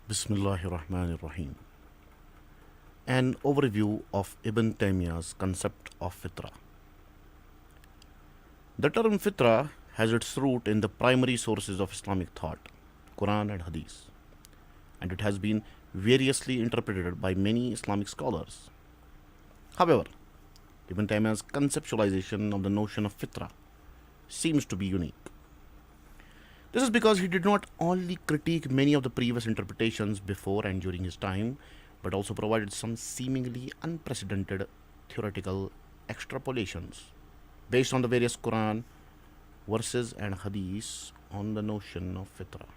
Bismillahirrahmanirrahim. An overview of Ibn Taymiyyah's concept of fitrah. The term fitrah has its root in the primary sources of Islamic thought, Quran and Hadith, and it has been variously interpreted by many Islamic scholars. However, Ibn Taymiyyah's conceptualization of the notion of fitrah seems to be unique. This is because he did not only critique many of the previous interpretations before and during his time, but also provided some seemingly unprecedented theoretical extrapolations based on the various Quran verses and hadiths on the notion of fitrah.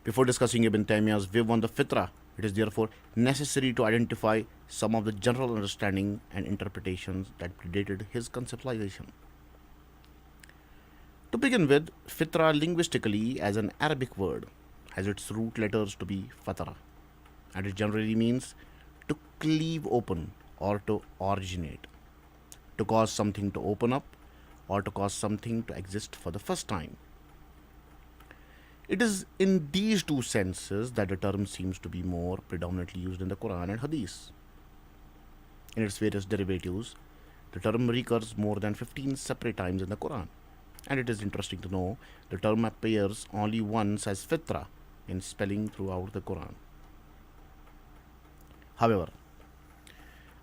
Before discussing Ibn Taymiyyah's view on the fitrah, it is therefore necessary to identify some of the general understanding and interpretations that predated his conceptualization. To begin with, fitrah linguistically as an Arabic word has its root letters to be fatara, and it generally means to cleave open or to originate, to cause something to open up or to cause something to exist for the first time. It is in these two senses that the term seems to be more predominantly used in the Quran and Hadith. In its various derivatives, the term recurs more than 15 separate times in the Quran. And it is interesting to know the term appears only once as fitrah in spelling throughout the Quran. However,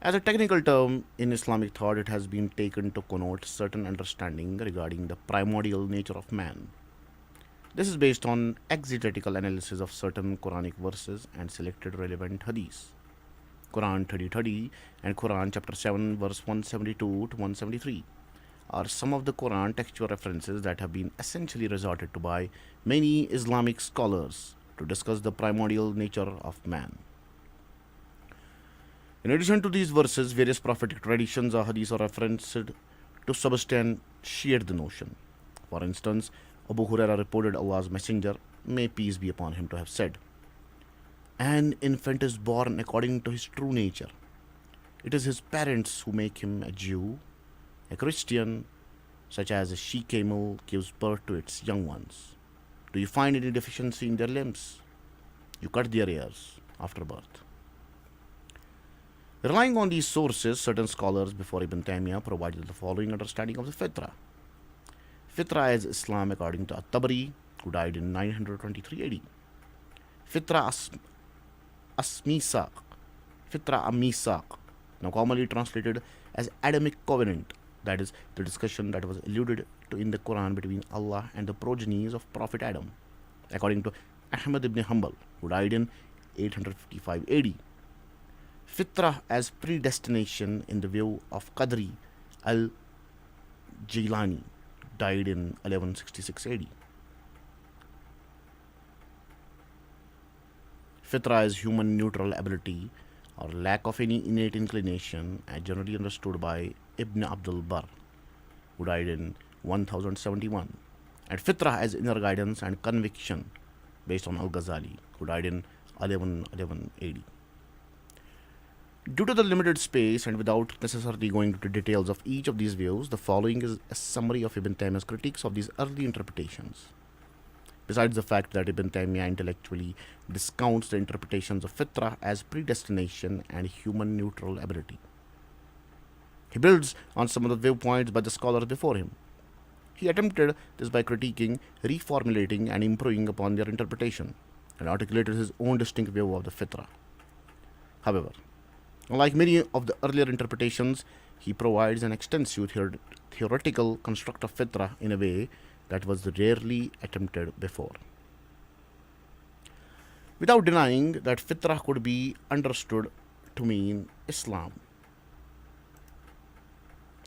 as a technical term in Islamic thought, it has been taken to connote certain understanding regarding the primordial nature of man. This is based on exegetical analysis of certain Quranic verses and selected relevant hadiths. Quran 30:30 and Quran chapter 7 verse 172 to 173 are some of the Quran textual references that have been essentially resorted to by many Islamic scholars to discuss the primordial nature of man. In addition to these verses, various prophetic traditions or hadiths are referenced to substantiate the notion. For instance, Abu Huraira reported Allah's Messenger, may peace be upon him, to have said, "An infant is born according to his true nature. It is his parents who make him a Jew, a Christian, such as a she camel gives birth to its young ones. Do you find any deficiency in their limbs? You cut their ears after birth." Relying on these sources, certain scholars before Ibn Taymiyyah provided the following understanding of the fitrah. Fitrah is Islam according to At-Tabari, who died in 923 AD. Fitrah Asmisaq, Fitrah Amisaq, now commonly translated as Adamic covenant, that is, the discussion that was alluded to in the Quran between Allah and the progenies of Prophet Adam, according to Ahmad ibn Hanbal, who died in 855 AD. Fitrah as predestination in the view of Qadri al-Jilani, died in 1166 AD. Fitrah is human neutral ability or lack of any innate inclination, as generally understood by Ibn Abdul Barr, who died in 1071, and fitrah as inner guidance and conviction, based on Al-Ghazali, who died in 1111 AD. Due to the limited space and without necessarily going into details of each of these views, the following is a summary of Ibn Taymiyyah's critiques of these early interpretations. Besides the fact that Ibn Taymiyyah intellectually discounts the interpretations of fitrah as predestination and human neutral ability, he builds on some of the viewpoints by the scholars before him. He attempted this by critiquing, reformulating, and improving upon their interpretation, and articulated his own distinct view of the fitrah. However, unlike many of the earlier interpretations, he provides an extensive theoretical construct of fitrah in a way that was rarely attempted before. Without denying that fitrah could be understood to mean Islam,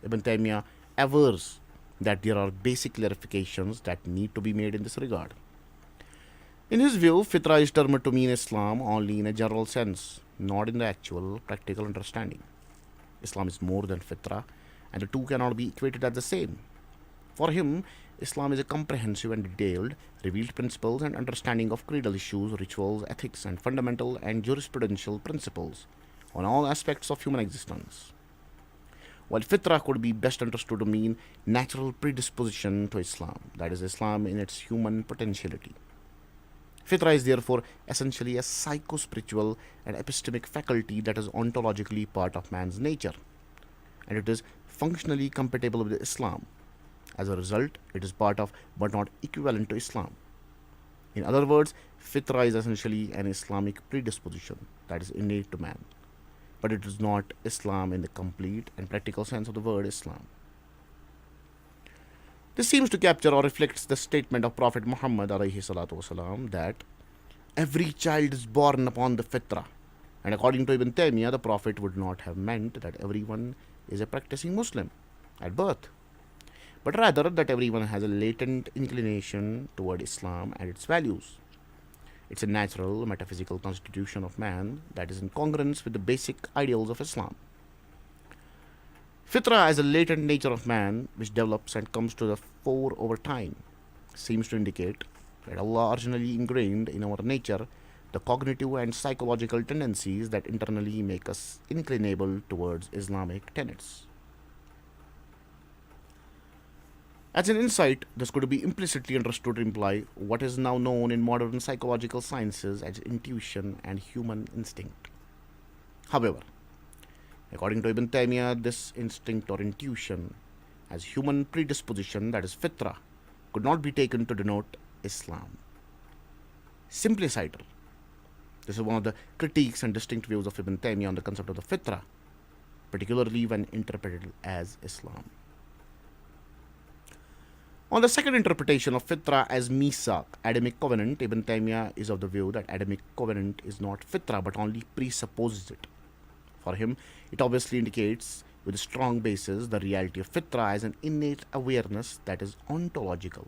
Ibn Taymiyyah avers that there are basic clarifications that need to be made in this regard. In his view, fitrah is termed to mean Islam only in a general sense, not in the actual practical understanding. Islam is more than fitrah, and the two cannot be equated as the same. For him, Islam is a comprehensive and detailed, revealed principles and understanding of creedal issues, rituals, ethics, and fundamental and jurisprudential principles on all aspects of human existence. While fitrah could be best understood to mean natural predisposition to Islam, that is, Islam in its human potentiality. Fitrah is therefore essentially a psycho-spiritual and epistemic faculty that is ontologically part of man's nature, and it is functionally compatible with Islam. As a result, it is part of but not equivalent to Islam. In other words, fitrah is essentially an Islamic predisposition that is innate to man, but it is not Islam in the complete and practical sense of the word Islam. This seems to capture or reflects the statement of Prophet Muhammad والسلام, that every child is born upon the fitrah. And according to Ibn Taymiyyah, the Prophet would not have meant that everyone is a practicing Muslim at birth, but rather that everyone has a latent inclination toward Islam and its values. It's a natural metaphysical constitution of man that is in congruence with the basic ideals of Islam. Fitrah, as a latent nature of man which develops and comes to the fore over time, seems to indicate that Allah originally ingrained in our nature the cognitive and psychological tendencies that internally make us inclinable towards Islamic tenets. As an insight, this could be implicitly understood to imply what is now known in modern psychological sciences as intuition and human instinct. However, according to Ibn Taymiyyah, this instinct or intuition as human predisposition, that is fitrah, could not be taken to denote Islam. Simply cited, this is one of the critiques and distinct views of Ibn Taymiyyah on the concept of the fitrah, particularly when interpreted as Islam. On the second interpretation of fitrah as misaq, Adamic covenant, Ibn Taymiyyah is of the view that Adamic covenant is not fitrah but only presupposes it. For him, it obviously indicates with a strong basis the reality of fitrah as an innate awareness that is ontological.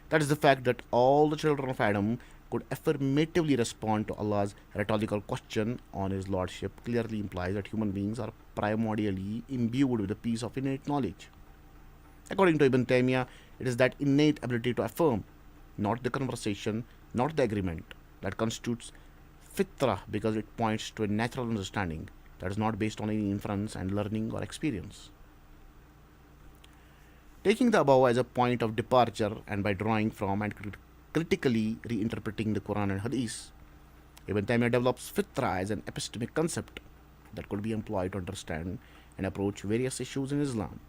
That is the fact that all the children of Adam could affirmatively respond to Allah's rhetorical question on His Lordship clearly implies that human beings are primordially imbued with a piece of innate knowledge. According to Ibn Taymiyyah, it is that innate ability to affirm, not the conversation, not the agreement, that constitutes fitrah because it points to a natural understanding that is not based on any inference and learning or experience. Taking the above as a point of departure and by drawing from and critically reinterpreting the Quran and Hadith, Ibn Taymiyyah develops fitrah as an epistemic concept that could be employed to understand and approach various issues in Islam.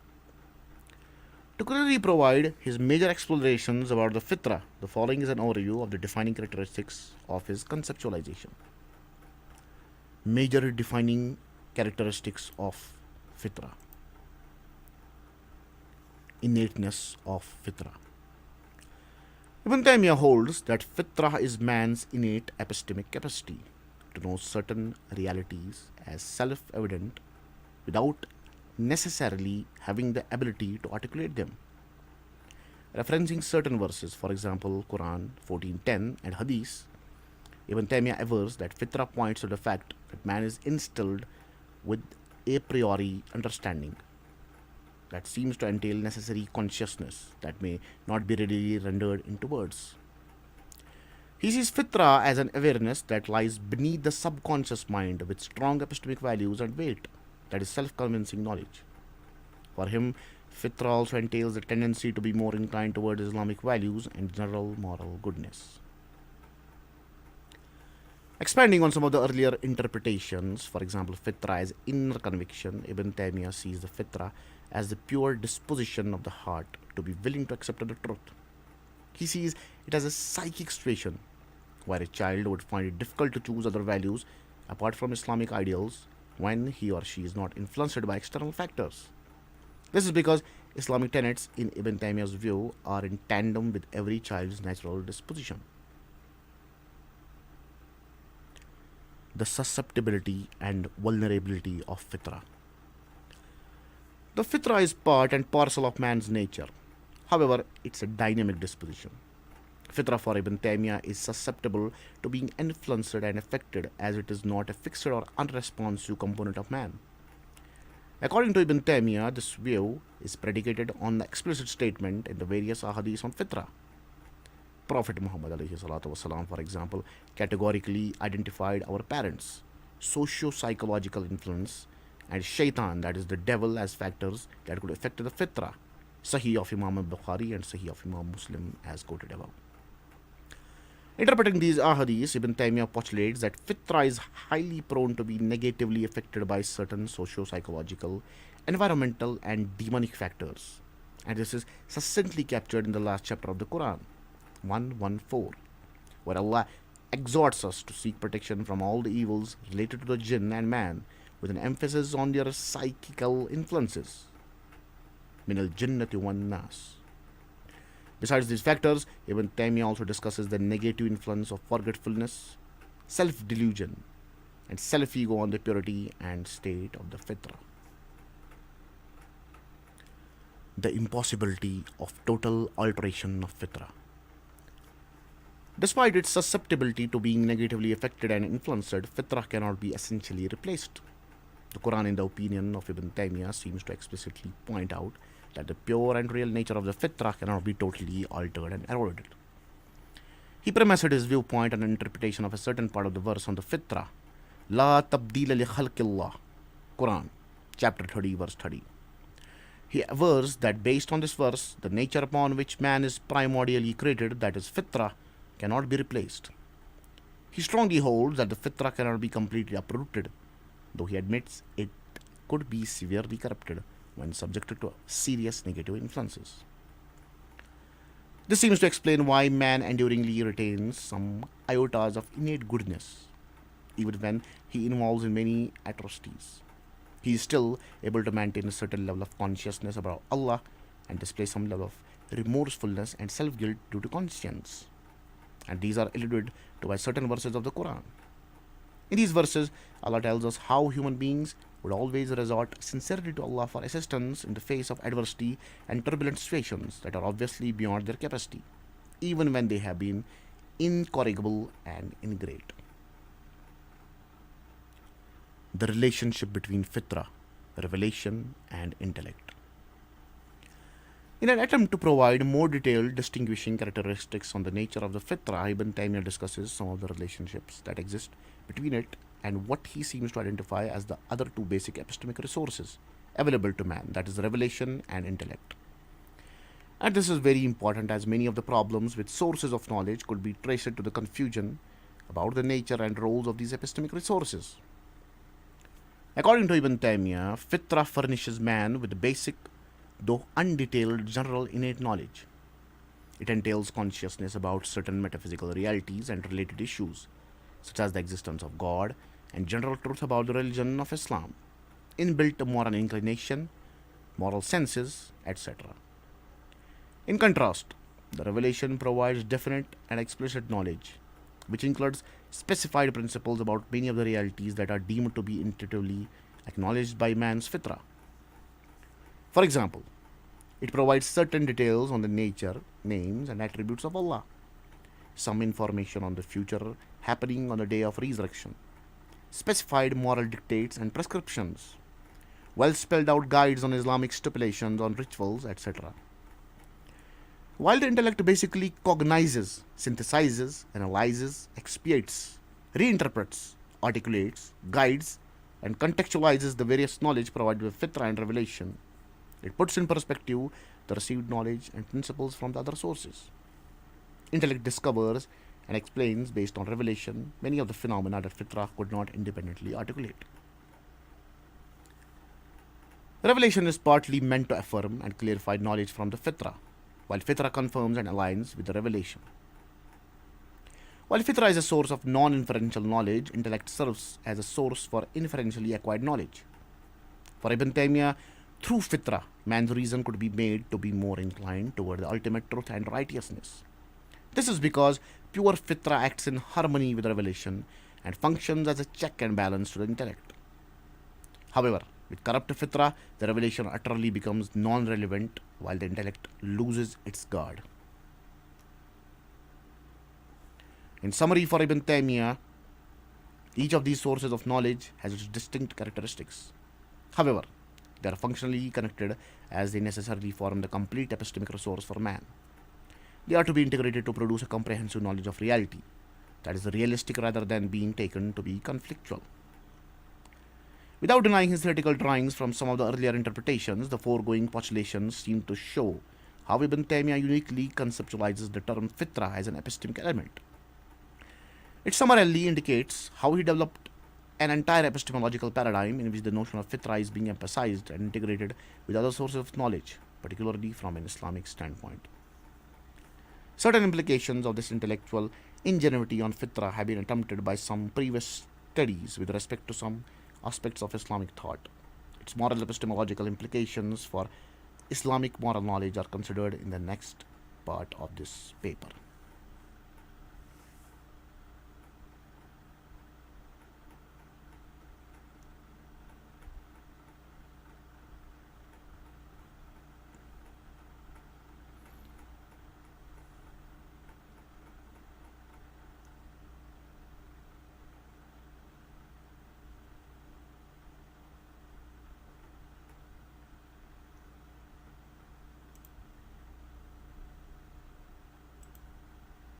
To clearly provide his major explorations about the fitrah, the following is an overview of the defining characteristics of his conceptualization. Major defining characteristics of fitrah. Innateness of fitrah. Ibn Taymiyyah holds that fitrah is man's innate epistemic capacity to know certain realities as self-evident without necessarily having the ability to articulate them. Referencing certain verses, for example, Quran 14:10 and Hadith, Ibn Taymiyyah avers that fitrah points to the fact that man is instilled with a priori understanding that seems to entail necessary consciousness that may not be readily rendered into words. He sees fitrah as an awareness that lies beneath the subconscious mind with strong epistemic values and weight, that is self-convincing knowledge. For him, fitrah also entails a tendency to be more inclined toward Islamic values and general moral goodness. Expanding on some of the earlier interpretations, for example, fitrah as inner conviction, Ibn Taymiyyah sees the fitrah as the pure disposition of the heart to be willing to accept the truth. He sees it as a psychic situation where a child would find it difficult to choose other values apart from Islamic ideals when he or she is not influenced by external factors. This is because Islamic tenets, in Ibn Taymiyyah's view, are in tandem with every child's natural disposition. The susceptibility and vulnerability of fitrah. The fitrah is part and parcel of man's nature. However, it's a dynamic disposition. Fitrah for Ibn Taymiyyah is susceptible to being influenced and affected as it is not a fixed or unresponsive component of man. According to Ibn Taymiyyah, this view is predicated on the explicit statement in the various ahadith on fitrah. Prophet Muhammad والسلام, for example, categorically identified our parents, socio-psychological influence, and shaitan, that is the devil, as factors that could affect the fitrah. Sahih of Imam al-Bukhari and Sahih of Imam Muslim as quoted above. Interpreting these ahadith, Ibn Taymiyyah postulates that fitrah is highly prone to be negatively affected by certain socio-psychological, environmental, and demonic factors. And this is succinctly captured in the last chapter of the Quran, 114, where Allah exhorts us to seek protection from all the evils related to the jinn and man, with an emphasis on their psychical influences. Min al jinnati wan nas. Besides these factors, Ibn Taymiyyah also discusses the negative influence of forgetfulness, self-delusion, and self-ego on the purity and state of the fitrah. The impossibility of total alteration of fitrah. Despite its susceptibility to being negatively affected and influenced, fitrah cannot be essentially replaced. The Quran, in the opinion of Ibn Taymiyyah, seems to explicitly point out that the pure and real nature of the fitrah cannot be totally altered and eroded. He premised his viewpoint on an interpretation of a certain part of the verse on the fitrah, La tabdila li khalqillah, Quran, chapter 30, verse 30. He avers that based on this verse, the nature upon which man is primordially created, that is fitrah, cannot be replaced. He strongly holds that the fitrah cannot be completely uprooted, though he admits it could be severely corrupted when subjected to serious negative influences. This seems to explain why man enduringly retains some iotas of innate goodness, even when he involves in many atrocities. He is still able to maintain a certain level of consciousness about Allah and display some level of remorsefulness and self-guilt due to conscience. And these are alluded to by certain verses of the Quran. In these verses, Allah tells us how human beings would always resort sincerely to Allah for assistance in the face of adversity and turbulent situations that are obviously beyond their capacity, even when they have been incorrigible and ingrate. The relationship between fitrah, revelation, and intellect. In an attempt to provide more detailed distinguishing characteristics on the nature of the fitrah, Ibn Taymiyyah discusses some of the relationships that exist between it and what he seems to identify as the other two basic epistemic resources available to man, that is, revelation and intellect. And this is very important, as many of the problems with sources of knowledge could be traced to the confusion about the nature and roles of these epistemic resources. According to Ibn Taymiyyah, fitrah furnishes man with the basic, though undetailed, general innate knowledge. It entails consciousness about certain metaphysical realities and related issues, such as the existence of God and general truth about the religion of Islam, inbuilt moral inclination, moral senses, etc. In contrast, the revelation provides definite and explicit knowledge, which includes specified principles about many of the realities that are deemed to be intuitively acknowledged by man's fitrah. For example, it provides certain details on the nature, names, and attributes of Allah, some information on the future happening on the day of resurrection, specified moral dictates and prescriptions, well spelled out guides on Islamic stipulations on rituals, etc. While the intellect basically cognizes, synthesizes, analyzes, expiates, reinterprets, articulates, guides, and contextualizes the various knowledge provided with fitrah and revelation, it puts in perspective the received knowledge and principles from the other sources. Intellect discovers and explains, based on revelation, many of the phenomena that fitrah could not independently articulate. Revelation is partly meant to affirm and clarify knowledge from the fitrah, while fitrah confirms and aligns with the revelation. While fitrah is a source of non-inferential knowledge, intellect serves as a source for inferentially acquired knowledge. For Ibn Taymiyyah, through fitrah, man's reason could be made to be more inclined toward the ultimate truth and righteousness. This is because pure fitrah acts in harmony with revelation and functions as a check and balance to the intellect. However, with corrupt fitrah, the revelation utterly becomes non-relevant, while the intellect loses its guard. In summary, for Ibn Taymiyyah, each of these sources of knowledge has its distinct characteristics. However, they are functionally connected, as they necessarily form the complete epistemic resource for man. They are to be integrated to produce a comprehensive knowledge of reality that is realistic rather than being taken to be conflictual. Without denying his theoretical drawings from some of the earlier interpretations, the foregoing postulations seem to show how Ibn Taymiyyah uniquely conceptualizes the term fitrah as an epistemic element. It summarily indicates how he developed an entire epistemological paradigm in which the notion of fitrah is being emphasized and integrated with other sources of knowledge, particularly from an Islamic standpoint. Certain implications of this intellectual ingenuity on fitrah have been attempted by some previous studies with respect to some aspects of Islamic thought. Its moral epistemological implications for Islamic moral knowledge are considered in the next part of this paper.